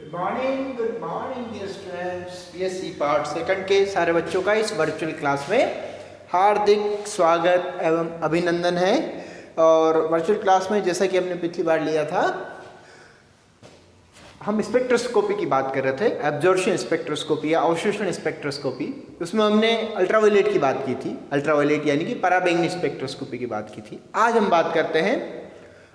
Good morning dear students. BSc part second के सारे बच्चों का इस वर्चुअल क्लास में हार्दिक स्वागत एवं अभिनंदन है। और वर्चुअल क्लास में जैसा कि हमने पिछली बार लिया था, हम स्पेक्ट्रोस्कोपी की बात कर रहे थे, एब्जॉर्प्शन स्पेक्ट्रोस्कोपी या अवशोषण स्पेक्ट्रोस्कोपी। उसमें हमने अल्ट्रावायलेट की बात की थी, अल्ट्रावायलेट यानी कि पराबैंगनी स्पेक्ट्रोस्कोपी की बात की थी। आज हम बात करते हैं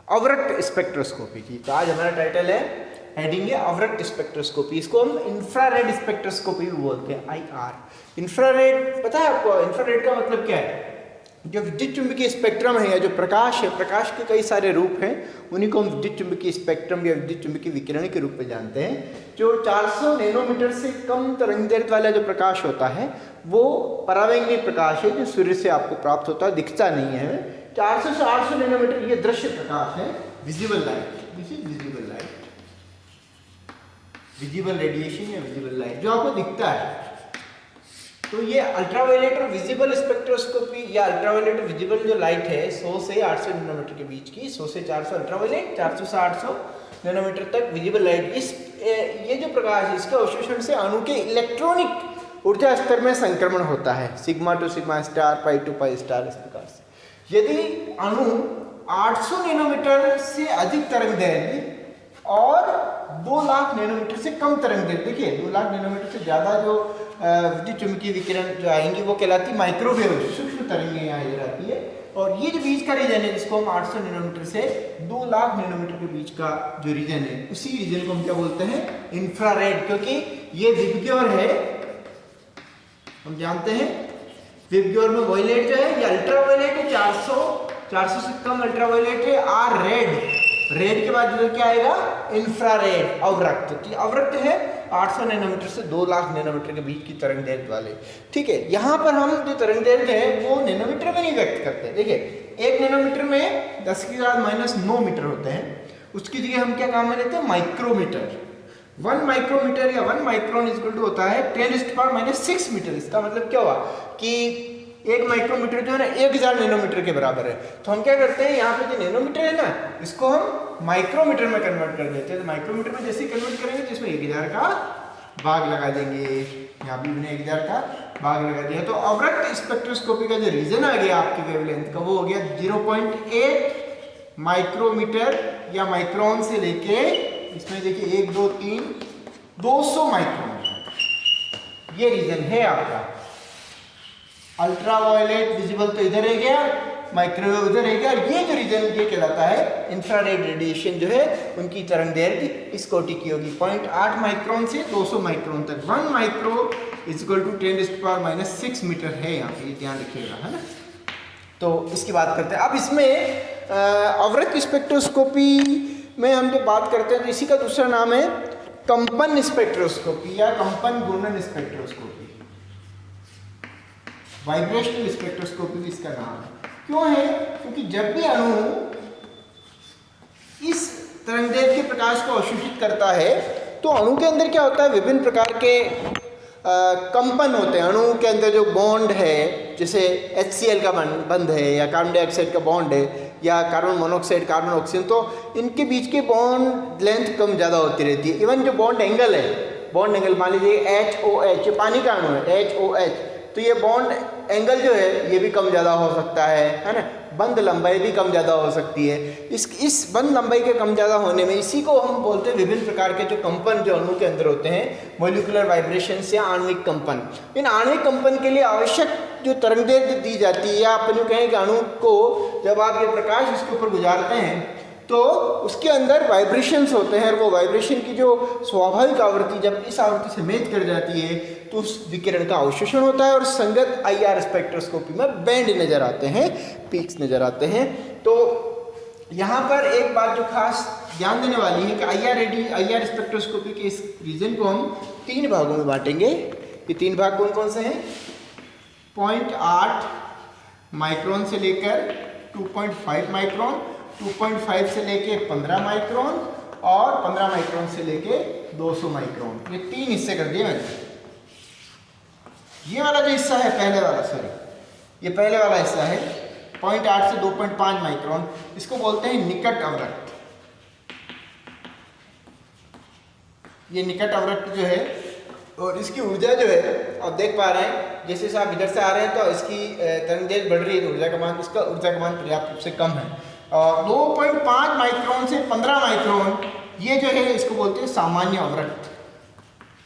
अवरक्त स्पेक्ट्रोस्कोपी की। तो आज हमारा टाइटल है, हेडिंग है अवरक्त स्पेक्ट्रोस्कोपी। इसको हम इंफ्रारेड स्पेक्ट्रोस्कोपी भी बोलते हैं, IR। इंफ्रारेड पता है आपको? इंफ्रारेड का मतलब क्या है? जो विद्युत चुंबकीय स्पेक्ट्रम है या जो प्रकाश है, प्रकाश के कई सारे रूप हैं, उन्हीं को हम विद्युत चुंबकीय स्पेक्ट्रम या विद्युत चुंबकीय विकिरण के रूप में जानते हैं। जो 400 नैनोमीटर से कम तरंगदैर्घ्य वाला जो प्रकाश होता है वो पराबैंगनी प्रकाश है, जो सूर्य से आपको प्राप्त होता है, दिखता नहीं है। 400 से 800 नैनोमीटर ये दृश्य प्रकाश है, visible light. This is visible light, visible radiation या विजिबल लाइट जो आपको दिखता है। तो ये अल्ट्रावायलेट और विजिबल स्पेक्ट्रोस्कोपी या अल्ट्रावायलेट और विजिबल जो लाइट है 100 से 800 नैनोमीटर के बीच की, 100 से 400 अल्ट्रावायलेट, 400 से 800 नैनोमीटर तक विजिबल लाइट। ये जो प्रकाश है इसके अवशोषण से अणु के इलेक्ट्रॉनिक ऊर्जा स्तर में संक्रमण होता है, sigma to sigma star, pi to pi star, इस प्रकार से। यदि अणु 800 नैनोमीटर से अधिक तरंगदैर्घ्य और 2 लाख नैनोमीटर से कम तरंगदैर्घ्य, देखिए 2 लाख नैनोमीटर से ज़्यादा जो विद्युत चुंबकीय विकिरण जो आएंगी वो कहलाती माइक्रोवेव, सूक्ष्म तरंगें यहाँ इधर आती है। और ये जो बीच का रीजन है जिसको हम 800 नैनोमीटर से 2 लाख नैनोमीटर के बीच का जो रीजन है, उसी रीजन को हम क्या बोलते हैं? इंफ्रारेड। क्योंकि ये विबग्योर है, हम जानते हैं विबग्योर में वायलेट जो है ये अल्ट्रावायलेट है, 400 से कम अल्ट्रावायलेट है। आर रेड के बाद जो क्या आएगा? इंफ्रारेड, अवरक्त। तो अवरक्त है 800 नैनोमीटर से 2 लाख नैनोमीटर के बीच की तरंगदैर्घ्य वाले। ठीक है, यहाँ पर हम जो तरंगदैर्घ्य है वो नैनोमीटर में नहीं व्यक्त करते। देखिए 1 नैनोमीटर में 10⁻⁻9 मीटर होते हैं, उसकी जगह हम क्या काम में लेते हैं? माइक्रोमीटर। 1 माइक्रोमीटर या 1 माइक्रोन इक्वल टू होता है 10⁻⁻6 मीटर। इसका मतलब क्या हुआ कि 1 माइक्रोमीटर जो है ना 1000 नैनोमीटर के बराबर है। तो हम क्या करते हैं, यहाँ पे जो नैनोमीटर है ना इसको हम माइक्रोमीटर में कन्वर्ट कर देते हैं। तो माइक्रोमीटर में जैसे कन्वर्ट करेंगे तो इसमें 1000 का भाग लगा देंगे, यहाँ भी मैंने 1000 का भाग लगा दिया। तो अवरक्त स्पेक्ट्रोस्कोपी का जो रीजन आ गया आपकी वेवलेंथ का वो हो गया 0.8 माइक्रोमीटर या माइक्रोन से लेके, इसमें देखिए 1 2 3 200 माइक्रोन, ये रीजन है आपका। अल्ट्रावायलेट विजिबल तो इधर है गया, माइक्रोवेव उधर है गया, और ये जो रीजन ये कहलाता है इंफ्रारेड रेडिएशन जो है उनकी तरंगदैर्घ्य इस कोटि की होगी 0.8 माइक्रोन से 200 माइक्रोन तक। 1 माइक्रो इक्वल टू 10⁻⁻6 मीटर है, यहाँ पे ध्यान रखिएगा, है ना। तो इसकी बात करते हैं अब। इसमें अवरक्त स्पेक्ट्रोस्कोपी में हम जो बात करते हैं तो इसी का दूसरा नाम है कंपन स्पेक्ट्रोस्कोपी या कंपन घूर्णन स्पेक्ट्रोस्कोपी, वाइब्रेशनल स्पेक्ट्रोस्कोपी भी इसका नाम है। क्यों है? क्योंकि जब भी अणु इस तरंगदैर्घ्य के प्रकाश को अवशोषित करता है तो अणु के अंदर क्या होता है, विभिन्न प्रकार के कंपन होते हैं। अणु के अंदर जो बॉन्ड है, जैसे HCl का बंध है या कार्बन डाइऑक्साइड का बॉन्ड है या कार्बन मोनोऑक्साइड, कार्बन ऑक्सीजन, तो इनके बीच के बॉन्ड लेंथ कम ज़्यादा होती रहती है। इवन जो बॉन्ड एंगल है, बॉन्ड एंगल मान लीजिए HOH, ये पानी का अणु है HOH, तो ये बॉन्ड एंगल जो है ये भी कम ज़्यादा हो सकता है ना। बंध लंबाई भी कम ज़्यादा हो सकती है। इस बंध लंबाई के कम ज़्यादा होने में इसी को हम बोलते हैं विभिन्न प्रकार के जो कंपन जो अणु के अंदर होते हैं, मॉलिक्यूलर वाइब्रेशंस या आणविक कंपन। इन आणविक कंपन के लिए आवश्यक जो तरंगदैर्घ्य दी जाती है, या अपन जो कहें कि अणु को जब आप ये प्रकाश इसके ऊपर गुजारते हैं तो उसके अंदर वाइब्रेशंस होते हैं, और वो वाइब्रेशन की जो स्वाभाविक आवृत्ति जब इस आवृत्ति से मेच कर जाती है तो उस विकिरण का अवशोषण होता है और संगत IR स्पेक्ट्रोस्कोपी में बैंड नजर आते हैं, पीक्स नजर आते हैं। तो यहाँ पर एक बात जो खास ध्यान देने वाली है कि IR स्पेक्ट्रोस्कोपी के इस रीजन को हम 3 भागों में बांटेंगे। ये 3 भाग कौन कौन से हैं? 0.8 माइक्रोन से लेकर 2.5 माइक्रोन, 2.5 से लेके 15 माइक्रोन और 15 माइक्रोन से लेके 200 माइक्रोन। ये 3 हिस्से कर दिए मैंने। ये वाला जो हिस्सा है पहले वाला, ये पहले वाला हिस्सा है 0.8 से 2.5 माइक्रोन, इसको बोलते हैं निकट अवरक्त। ये निकट अवरक्त जो है और इसकी ऊर्जा जो है आप देख पा रहे हैं, जैसे से आप इधर से आ रहे हैं तो इसकी तरंगदैर्घ्य बढ़ रही है तो ऊर्जा का मान, इसका ऊर्जा का मान पर्याप्त रूप से कम है। और 2.5 माइक्रोन से 15 माइक्रोन ये जो है इसको बोलते हैं सामान्य अवरक्त।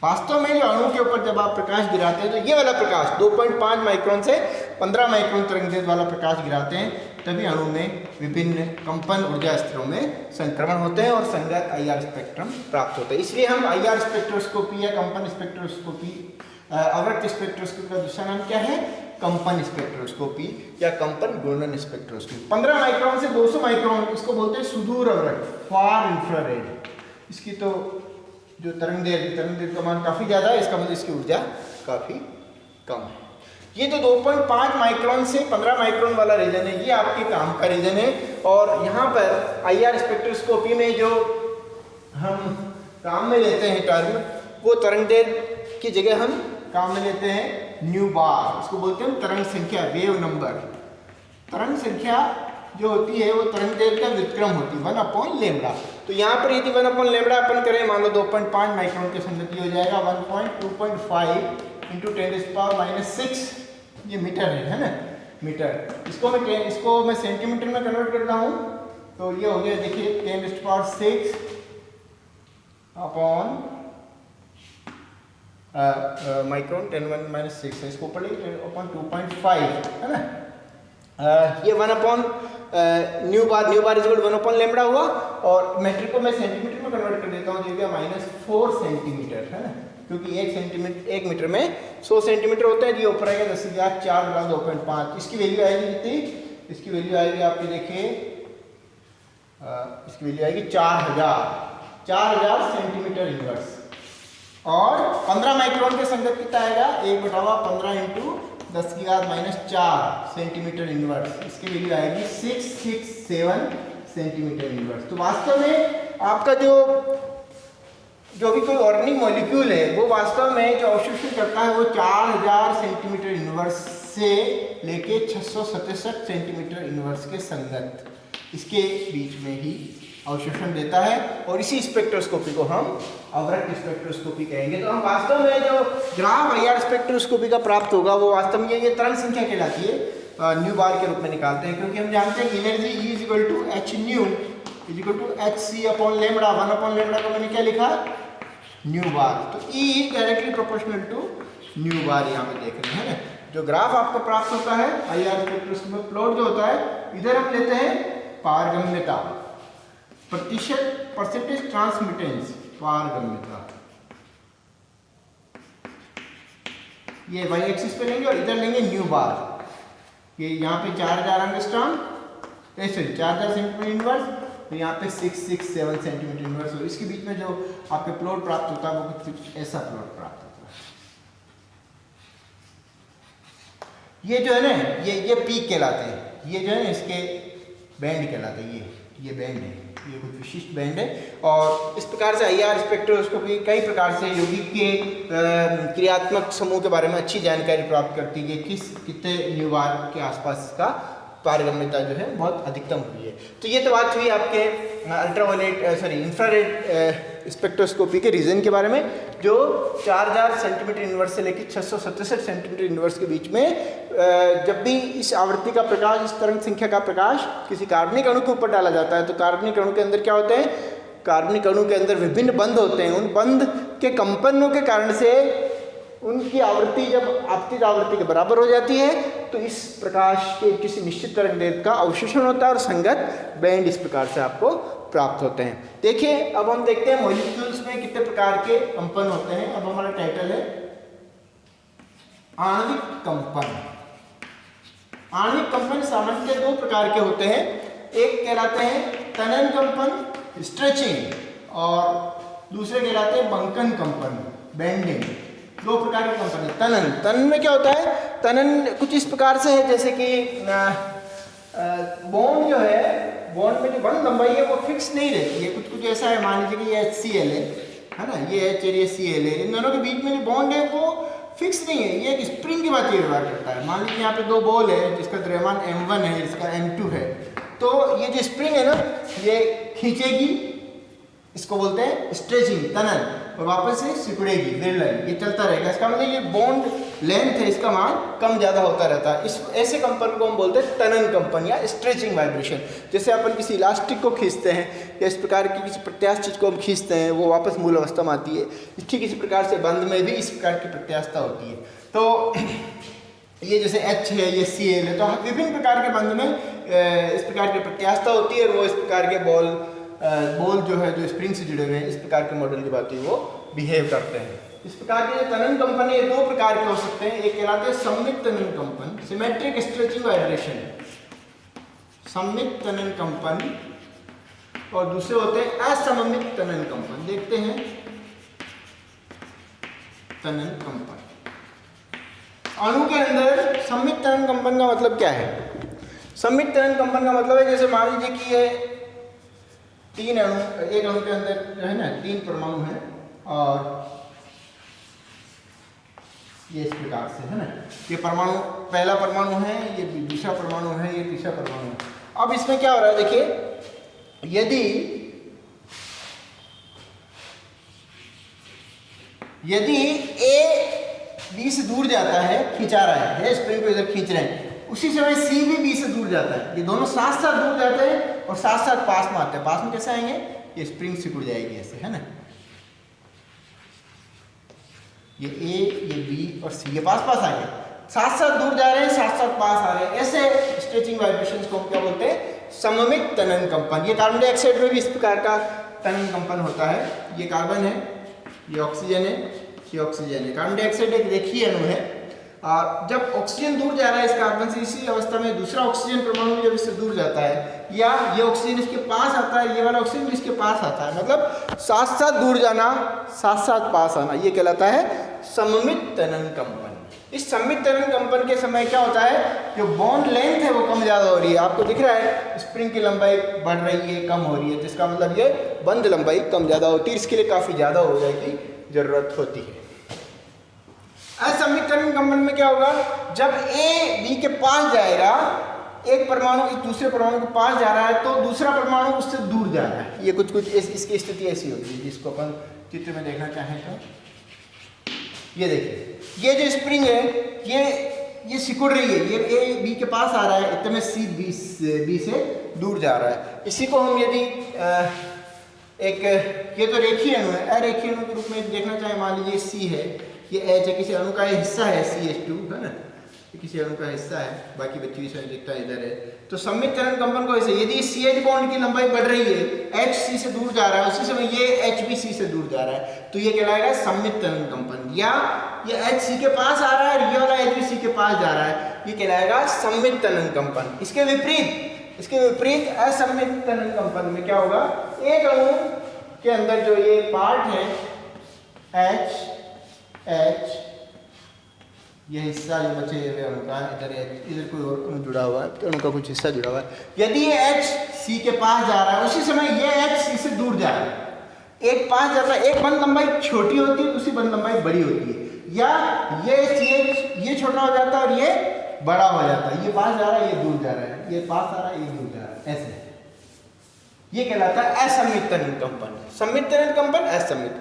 वास्तव में जो अणु के ऊपर जब आप प्रकाश गिराते हैं तो ये वाला प्रकाश 2.5 माइक्रोन से 15 माइक्रोन तरंगदैर्घ्य वाला प्रकाश गिराते हैं, तभी अणु में विभिन्न कंपन ऊर्जा स्तरों में संक्रमण होते हैं और संगत IR स्पेक्ट्रम प्राप्त होता है। इसलिए हम IR स्पेक्ट्रोस्कोपी या कंपन स्पेक्ट्रोस्कोपी, अवरक्त स्पेक्ट्रोस्कोपी का दूसरा नाम क्या है? कंपन स्पेक्ट्रोस्कोपी या कंपन घूर्णन स्पेक्ट्रोस्कोपी। 15 माइक्रोन से 200 माइक्रोन इसको बोलते हैं सुदूर अवरक्त, फार इंफ्रारेड। इसकी तो जो तरंगदैर्घ्य का मान काफ़ी ज़्यादा है, इसका मतलब इसकी ऊर्जा काफ़ी कम है। ये जो 2.5 माइक्रोन से 15 माइक्रोन वाला रीजन है, ये आपके काम का रीजन है। और यहाँ पर IR स्पेक्ट्रोस्कोपी में जो हम काम में लेते हैं टर्म, वो तरंगदैर्घ्य की जगह हम काम में लेते हैं न्यू बार, इसको बोलते हैं तरंग संख्या, वेव नंबर। तरंग संख्या जो होती है वो तरंगदैर्घ्य का व्युत्क्रम होती है 1/λ। तो यहाँ पर यदि 1/λ अपन करें, मान लो 2.5 माइक्रोन की संगति हो जाएगा 1.2.5 × 10⁻⁶, ये मीटर है ना, मीटर। इसको मैं सेंटीमीटर में कन्वर्ट करता हूँ तो ये हो गया, देखिए 10⁶ अपॉन माइक्रोन 10⁻⁶ है, इसको ऊपर लेंगे अपॉन 2.5 है ना। ये 1/न्यू बार इक्वल 1/λ हुआ। और मीटर को मैं सेंटीमीटर में कन्वर्ट कर देता हूँ, जो गया -4 सेंटीमीटर है ना, क्योंकि 1 मीटर में 100 सेंटीमीटर होता है। ये ऊपर आएगा 10⁴ 2.5। इसकी वैल्यू आएगी कितनी? इसकी वैल्यू आएगी आपके देखिए, इसकी वैल्यू आएगी 4000 सेंटीमीटर इनवर्स। और 15 माइक्रोन के संगत कितना आएगा? 1/15 × 10⁻⁴ सेंटीमीटर इनवर्स। इसकी वैल्यू आएगी 667 सेंटीमीटर इनवर्स। तो वास्तव में आपका जो भी कोई ऑर्गेनिक मॉलिक्यूल है वो वास्तव में जो अवशोषण करता है वो 4000 सेंटीमीटर इनवर्स से लेके 667 सेंटीमीटर इनवर्स के संगत, इसके बीच में ही अवशोषण देता है। और इसी स्पेक्ट्रोस्कोपी को हम अवरक्त स्पेक्ट्रोस्कोपी कहेंगे। तो हम वास्तव में जो ग्राफ IR स्पेक्ट्रोस्कोपी का प्राप्त होगा वो वास्तव में ये तरंग संख्या कहलाती है, न्यू बार के रूप में निकालते हैं, क्योंकि हम जानते हैं कि एनर्जी E = hν = hc/λ। 1/λ को मैंने क्या लिखा? Nu bar. तो E is directly proportional to nu bar, यहाँ पे देख रहे हैं। जो ग्राफ आपको प्राप्त होता है IR स्पेक्ट्रोस्कोपी में प्लॉट जो होता है, इधर हम लेते हैं पारगम्यता, परसेंटेज ट्रांसमिटेंस, पारगम्यता, ये y एक्सिस पे लेंगे और इधर लेंगे न्यू बार। ये यहाँ पे 4000 एंगस्ट्रॉम, 4000 सेंटीमीटर इनवर्स, तो यहाँ पे 667 सेंटीमीटर इनवर्स। और इसके बीच में जो आपके प्लॉट प्राप्त होता है वो कुछ ऐसा प्लॉट प्राप्त होता है। ये जो है ना, ये पीक कहलाते हैं, ये जो है ना इसके बैंड कहलाते हैं, ये बैंड है, ये कुछ विशिष्ट बैंड है। और इस प्रकार से IR स्पेक्ट्रोस्कोपी कई प्रकार से यौगिक के क्रियात्मक समूह के बारे में अच्छी जानकारी प्राप्त करती है, कितने न्यू बार के आसपास इसका पारगम्यता जो है बहुत अधिकतम हुई है। तो ये तो बात हुई आपके इंफ्रारेड स्पेक्ट्रोस्कोपी के रीजन के बारे में, जो 4000 सेंटीमीटर इनवर्स से लेकर 667 सेंटीमीटर इनवर्स के बीच में जब भी इस आवृत्ति का प्रकाश, इस तरंग संख्या का प्रकाश किसी कार्बनिक अणु के ऊपर डाला जाता है, तो कार्बनिक अणु के अंदर क्या होते हैं? कार्बनिक अणु के अंदर विभिन्न बंध होते हैं। उन बंध के कंपनों के कारण से उनकी आवृत्ति जब आपतित आवृत्ति के बराबर हो जाती है, तो इस प्रकाश के किसी निश्चित तरंगदैर्घ्य का अवशोषण होता है और संगत बैंड इस प्रकार से आपको प्राप्त होते हैं। देखिए, अब हम देखते हैं मॉलिक्यूल्स में कितने प्रकार के कंपन होते हैं। अब हमारा टाइटल है आणविक कंपन। आणविक कंपन सामान्यतः 2 प्रकार के होते हैं। एक कहलाते हैं तनन कंपन, स्ट्रेचिंग, और दूसरे कहलाते हैं बंकन कंपन, बेंडिंग। 2 प्रकार के कंपन है। तनन में क्या होता है? तनन कुछ इस प्रकार से है, जैसे कि बॉन्ड जो है, बॉन्ड में जो बंध लंबाई है वो फिक्स नहीं रहती है। कुछ ऐसा है, मान लीजिए कि ये HCl है ना, ये H और ये Cl है, इन दोनों के बीच में जो बॉन्ड है वो फिक्स नहीं है, ये एक स्प्रिंग की बात व्यवहार करता है। मान लीजिए यहाँ पे 2 बॉल है, जिसका द्रव्यमान m1 है, जिसका m2 है। तो ये जो स्प्रिंग है ना, ये खींचेगी इसको बोलते हैं स्ट्रेचिंग, तनन, और वापस से सिकुड़ेगी, विरलन, ये चलता रहेगा। इसका मतलब ये बॉन्ड लेंथ है, इसका मान कम ज़्यादा होता रहता है। इस ऐसे कंपन को हम बोलते हैं तनन कंपन या स्ट्रेचिंग वाइब्रेशन। जैसे अपन किसी इलास्टिक को खींचते हैं या इस प्रकार की किसी प्रत्यास्थ चीज़ को हम खींचते हैं, वो वापस मूल अवस्था में आती है, ठीक इसी प्रकार से बंध में भी इस प्रकार की प्रत्यास्थता होती है। तो ये जैसे H है, ये Cl है, तो विभिन्न प्रकार के बंध में इस प्रकार की प्रत्यास्थता होती है, और वो इस प्रकार के बॉल जो है, जो स्प्रिंग से जुड़े हुए हैं, इस प्रकार के मॉडल की बात है, वो बिहेव करते हैं। इस प्रकार के तनन कंपन ये दो प्रकार के हो सकते हैं। एक कहलाते हैं सममित तनन कंपन, सिमेट्रिक स्ट्रेचिंग वाइब्रेशन, सममित तनन कंपन, और दूसरे होते हैं असममित तनन कंपन। देखते हैं तनन कंपन। अणु के अंदर सममित तनन कंपन का मतलब क्या है? सममित तनन कंपन का मतलब है, जैसे मान लीजिए कि ये तीन अणु, एक अणु के अंदर जो है ना 3 परमाणु हैं, और ये इस प्रकार से है ना, ये परमाणु, पहला परमाणु है, ये दूसरा परमाणु है, ये तीसरा परमाणु है। अब इसमें क्या हो रहा है, देखिए, यदि A B से दूर जाता है, खिंचा रहा है, स्प्रिंग को इधर खींच रहे हैं, उसी समय C भी B से दूर जाता है, ये दोनों साथ साथ दूर जाते हैं और साथ साथ पास में आते हैं। पास में कैसे आएंगे? ये स्प्रिंग सिकुड़ जाएगी ऐसे, है ना, ये A, ये B और C, ये पास पास आ गए, साथ साथ दूर जा रहे हैं, साथ साथ पास आ रहे हैं। ऐसे स्ट्रेचिंग वाइब्रेशंस को हम क्या बोलते हैं? सममित तनन कंपन। ये कार्बन डाइऑक्साइड में भी इस प्रकार का तनन कंपन होता है। ये कार्बन है, ये ऑक्सीजन है, ये ऑक्सीजन है। कार्बन डाइऑक्साइड एक रेखीय अणु है, और जब ऑक्सीजन दूर जा रहा है इस कार्बन से, इसी अवस्था में दूसरा ऑक्सीजन परमाणु जब इससे दूर जाता है, या ये ऑक्सीजन इसके पास आता है, ये वाला ऑक्सीजन इसके पास आता है, मतलब साथ साथ दूर जाना, साथ साथ पास आना, ये कहलाता है सममित तनन कंपन। इस सममित तनन कंपन के समय क्या होता है, जो बॉन्ड लेंथ है वो कम ज़्यादा हो रही है। आपको दिख रहा है स्प्रिंग की लंबाई बढ़ रही है, कम हो रही है, तो इसका मतलब ये बंध लंबाई कम ज़्यादा होती है, इसके लिए काफ़ी ज़्यादा हो जाएगी जरूरत होती है। असममित तनन कंपन में क्या होगा, जब A B के पास जाएगा, एक परमाणु इस दूसरे परमाणु के पास जा रहा है, तो दूसरा परमाणु उससे दूर जा रहा है। ये कुछ इसकी स्थिति ऐसी होती है, जिसको अपन चित्र में देखना चाहें तो ये देखिए, ये जो स्प्रिंग है, ये सिकुड़ रही है, ये A B के पास आ रहा है, इतने में C B से दूर जा रहा है। इसी को हम यदि ये तो रेखीय अणु है, अरेखीय अणु के रूप में देखना चाहे, मान लीजिए C है, ये H है, किसी अणु का हिस्सा है, CH2 है ना, किसी अणु का हिस्सा है, बाकी बच्ची भी दिखता है इधर है। तो सममित तनन कंपन को ऐसे, यदि CH बॉन्ड की लंबाई बढ़ रही है, H C से दूर जा रहा है, उसी समय ये H भी C से दूर जा रहा है, तो ये कहलाएगा सममित तनन कंपन। या ये H C के पास आ रहा है, ये वाला H भी C के पास जा रहा है, ये कहलाएगा सममित तनन कंपन। इसके विपरीत असममित तनन कंपन में क्या होगा, एक अणु के अंदर जो ये पार्ट है H, ये हिस्सा जो बचे हुए अणु का, इधर कोई और अणु जुड़ा हुआ है, अणु का कुछ हिस्सा जुड़ा हुआ है, यदि ये H C के पास जा रहा है, उसी समय ये H C से दूर जा रहा है, एक पास जा रहा है, एक बंध लंबाई छोटी होती है, दूसरी बंध लंबाई बड़ी होती है, या ये CH ये छोटा हो जाता है और ये बड़ा हो जाता है, ये पास जा रहा है, ये दूर जा रहा है, ये पास आ रहा है, ये दूर जा रहा है, ऐसे ये कहलाता है असममित तनन कंपन। सममित तनन कंपन,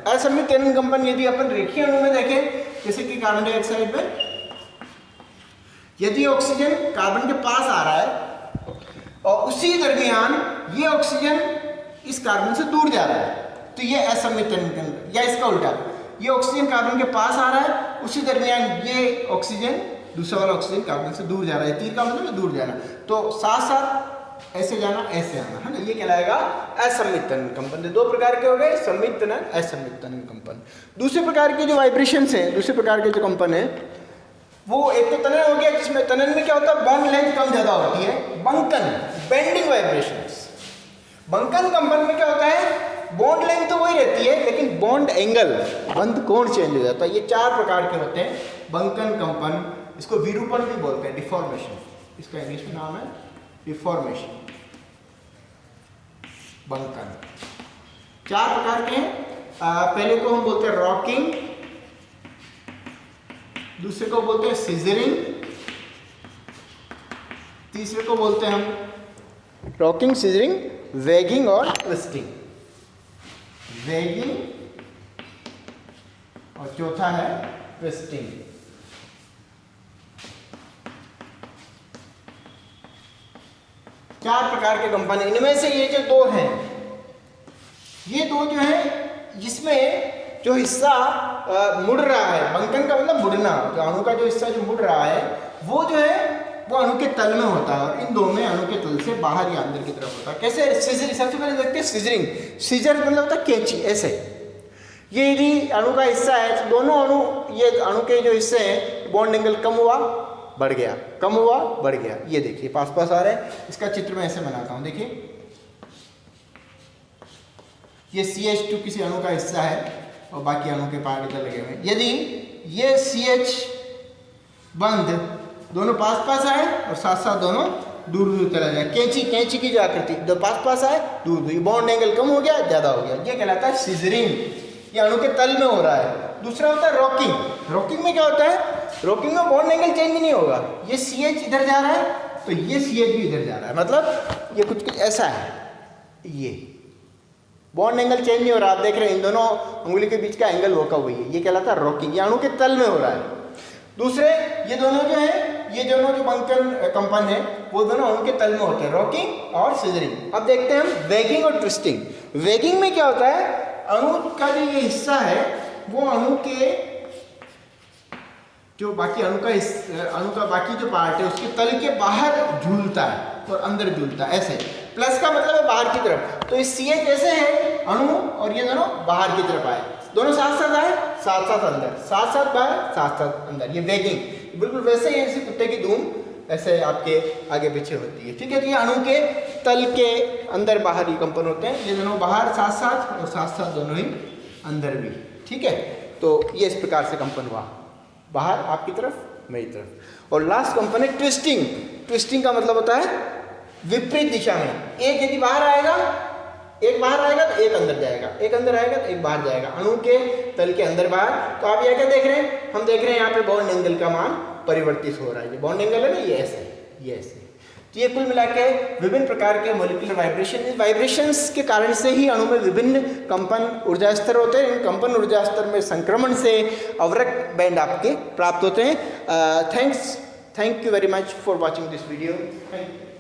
असममित तनन कंपन यदि अपन रेखीय अणु में देखें, जैसे कि कार्बन डाइऑक्साइड में, यदि ऑक्सीजन कार्बन के पास आ रहा है और उसी दरमियान ये ऑक्सीजन इस कार्बन से दूर जा रहा है, तो ये असममित तनन कंपन। या इसका उल्टा, ये ऑक्सीजन कार्बन के पास आ रहा है, उसी दरमियान ये ऑक्सीजन, दूसरा वाला ऑक्सीजन कार्बन से दूर जा रहा है, तीर का मतलब है दूर जाना, तो साथ साथ ऐसे जाना, ऐसे आना, है ना, ये कहलाएगा असममित तनन कंपन। दो प्रकार के हो गए, सममित तनन, असममित तनन कंपन। दूसरे प्रकार के जो वाइब्रेशंस हैं, दूसरे प्रकार के जो कंपन है, वो एक तो तनन हो गया, जिसमें तनन में क्या होता है, बॉन्ड लेंथ कम ज्यादा होती है। बंकन, बेंडिंग वाइब्रेशंस। बंकन कंपन में क्या होता है, बॉन्ड लेंथ तो वही रहती है, लेकिन बॉन्ड एंगल, बंध कोण चेंज हो जाता है। ये 4 प्रकार के होते हैं बंकन कंपन। इसको विरूपण भी बोलते हैं, डिफॉर्मेशन, इसका इंग्लिश में नाम है डिफॉर्मेशन, बंकन। 4 प्रकार के हैं। पहले को हम बोलते हैं रॉकिंग, दूसरे को बोलते हैं सीजरिंग, तीसरे को बोलते हैं हम रॉकिंग, सीजरिंग, वैगिंग और ट्विस्टिंग। वेगिंग और चौथा है ट्विस्टिंग। चार प्रकार के कंपन, इनमें से ये जो दो हैं, ये दो जो है इसमें जो हिस्सा मुड़ रहा है, बंकन का मतलब मुड़ना, जो अणु का जो हिस्सा जो मुड़ रहा है वो जो है वो अणु के तल में होता है और इन दो में अणु के तल से बाहर या अंदर की तरफ होता है। कैसे? सीजरिंग। सबसे पहले देखते हैं सीजरिंग। सीजर मतलब होता है कैंची। ऐसे ये यदि अणु का हिस्सा है तो दोनों अणु, ये अणु के जो हिस्से हैं, बॉन्ड एंगल कम हुआ बढ़ गया, कम हुआ बढ़ गया। ये देखिए पास पास आ रहे हैं। इसका चित्र मैं ऐसे बनाता हूं, देखिए ये CH2 किसी अणु का हिस्सा है और बाकी अणु के पार्टिकल लगे हुए हैं। यदि ये CH बंद दोनों पास पास आए और साथ साथ दोनों दूर दूर चला जाए, कैंची की जो आकृति, दो पास पास आए दूर दूर, बॉन्ड एंगल कम हो गया ज्यादा हो गया, ये कहलाता है सीजरिंग। ये अणु के तल में हो रहा है। दूसरा होता है रॉकिंग। रॉकिंग में क्या होता है? रॉकिंग में बॉन्ड एंगल चेंज नहीं होगा, ये CH इधर जा रहा है तो ये CH भी इधर जा रहा है, मतलब ये कुछ ऐसा है, ये बॉन्ड एंगल चेंज नहीं हो रहा। आप देख रहे हैं इन दोनों अंगुली के बीच का एंगल वो का वही है, ये कहलाता है रॉकिंग। ये अणु के तल में हो रहा है। दूसरे ये दोनों जो है, ये दोनों जो बंकन कंपन है वो दोनों अणु के तल में होते हैं, रॉकिंग और सीजरिंग। अब देखते हैं हम वेगिंग और ट्विस्टिंग। वेगिंग में क्या होता है? अणु का जो ये हिस्सा है वो अणु के जो बाकी अणु का बाकी जो पार्ट है उसके तल के बाहर झूलता है और अंदर झूलता है, ऐसे। प्लस का मतलब है बाहर की तरफ। तो इस CH ऐसे है अणु और ये दोनों बाहर की तरफ आए, दोनों साथ साथ आए, साथ साथ अंदर, साथ साथ बाहर, साथ साथ अंदर, ये वेगिंग। बिल्कुल वैसे ही जैसे कुत्ते की धूम ऐसे आपके आगे पीछे होती है, ठीक है। तो ये अणु के तल के अंदर बाहर ही कंपन होते हैं, ये दोनों बाहर साथ साथ और साथ साथ दोनों ही अंदर भी, ठीक है। तो ये इस प्रकार से कंपन हुआ, बाहर आपकी तरफ मेरी तरफ। और लास्ट कंपन है ट्विस्टिंग। ट्विस्टिंग का मतलब होता है विपरीत दिशा में। एक यदि बाहर आएगा, एक बाहर आएगा तो एक अंदर जाएगा, एक अंदर आएगा तो एक बाहर जाएगा, अणु के तल के अंदर बाहर। तो आप यह क्या देख रहे हैं? हम देख रहे हैं यहाँ पे बॉन्ड एंगल का मान परिवर्तित हो रहा है। ये बॉन्ड एंगल है ना, ये ऐसे, ये ऐसे। तो ये कुल मिला के विभिन्न प्रकार के मॉलिक्यूलर वाइब्रेशन, इन वाइब्रेशंस के कारण से ही अणु में विभिन्न कंपन ऊर्जा स्तर होते हैं। इन कंपन ऊर्जा स्तर में संक्रमण से अवरक बैंड आपके प्राप्त होते हैं। Thank you very much for watching this video. Thank you.